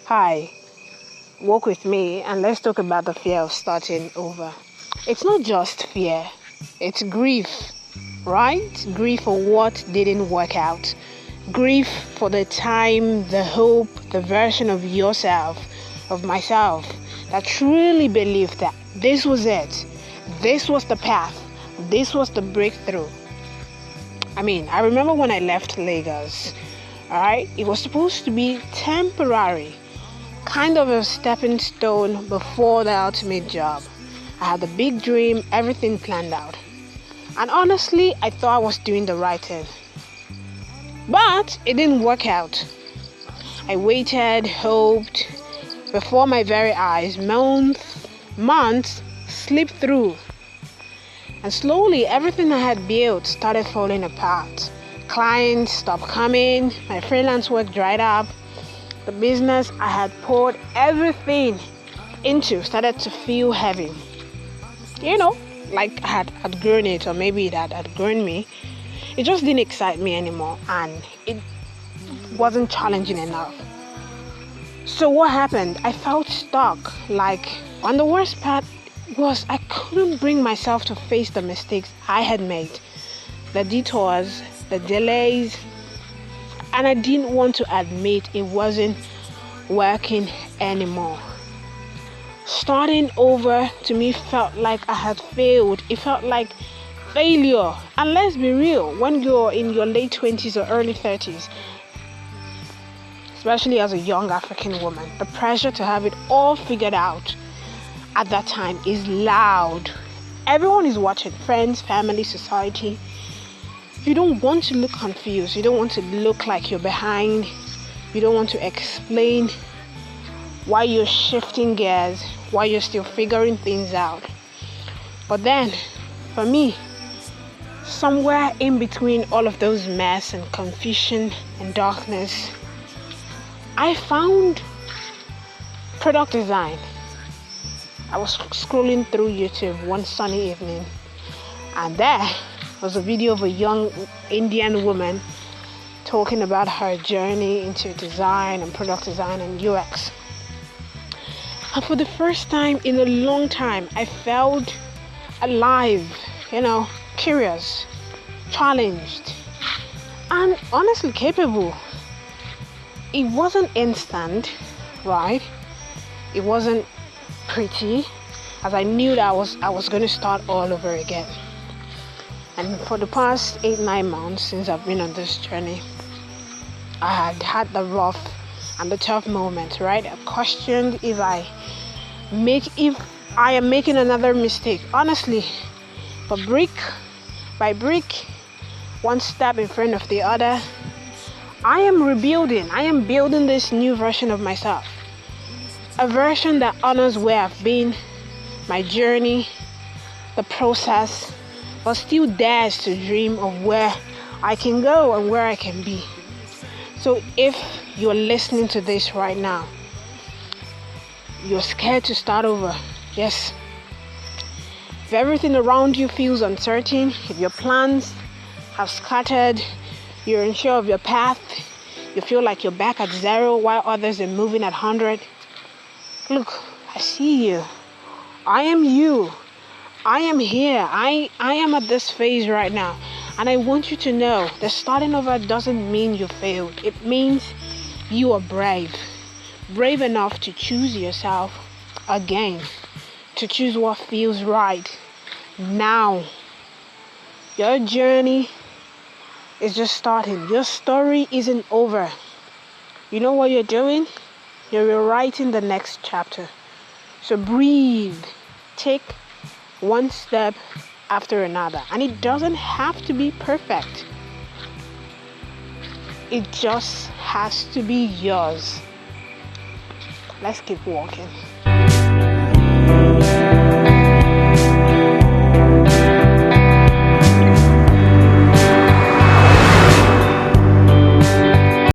Hi, walk with me and let's talk about the fear of starting over. It's not just fear, it's grief, right? Grief for what didn't work out. Grief for the time, the hope, the version of yourself, of myself, that truly believed that this was it. This was the path. This was the breakthrough. I remember when I left Lagos, alright? It was supposed to be temporary, kind of a stepping stone before the ultimate job. I had a big dream, everything planned out. And honestly, I thought I was doing the right thing. But it didn't work out. I waited, hoped. Before my very eyes, months slipped through. And slowly, everything I had built started falling apart. Clients stopped coming, my freelance work dried up. The business I had poured everything into started to feel heavy. Like I had outgrown it, or maybe it had outgrown me. It just didn't excite me anymore, and it wasn't challenging enough. So what happened? I felt stuck. And the worst part was I couldn't bring myself to face the mistakes I had made, the detours, the delays, and I didn't want to admit it wasn't working anymore. Starting over to me felt like I had failed. It felt like failure. And let's be real, when you're in your late 20s or early 30s, especially as a young African woman, the pressure to have it all figured out at that time is loud. Everyone is watching, friends, family, society. You don't want to look confused. You don't want to look like you're behind. You don't want to explain why you're shifting gears, why you're still figuring things out. But then, for me, somewhere in between all of those mess and confusion and darkness, I found product design. I was scrolling through YouTube one sunny evening, and there was a video of a young Indian woman talking about her journey into design and product design and UX. And for the first time in a long time, I felt alive, curious, challenged, and honestly capable. It wasn't instant, right? It wasn't pretty, as I knew that I was going to start all over again. And for the past 8-9 months since I've been on this journey, I had the rough and the tough moments, right? I questioned if I am making another mistake, honestly. But brick by brick, one step in front of the other, I am rebuilding. I am building this new version of myself. A version that honors where I've been, my journey, the process, but still dares to dream of where I can go and where I can be. So if you're listening to this right now, you're scared to start over, yes. If everything around you feels uncertain, if your plans have scattered, you're unsure of your path, you feel like you're back at 0 while others are moving at 100, look, I see you. I am you. I am here. I am at this phase right now. And I want you to know that starting over doesn't mean you failed. It means you are brave. Brave enough to choose yourself again. To choose what feels right now. Your journey is just starting. Your story isn't over. You know what you're doing? You're rewriting the next chapter. So breathe. Take one step after another. And it doesn't have to be perfect. It just has to be yours. Let's keep walking.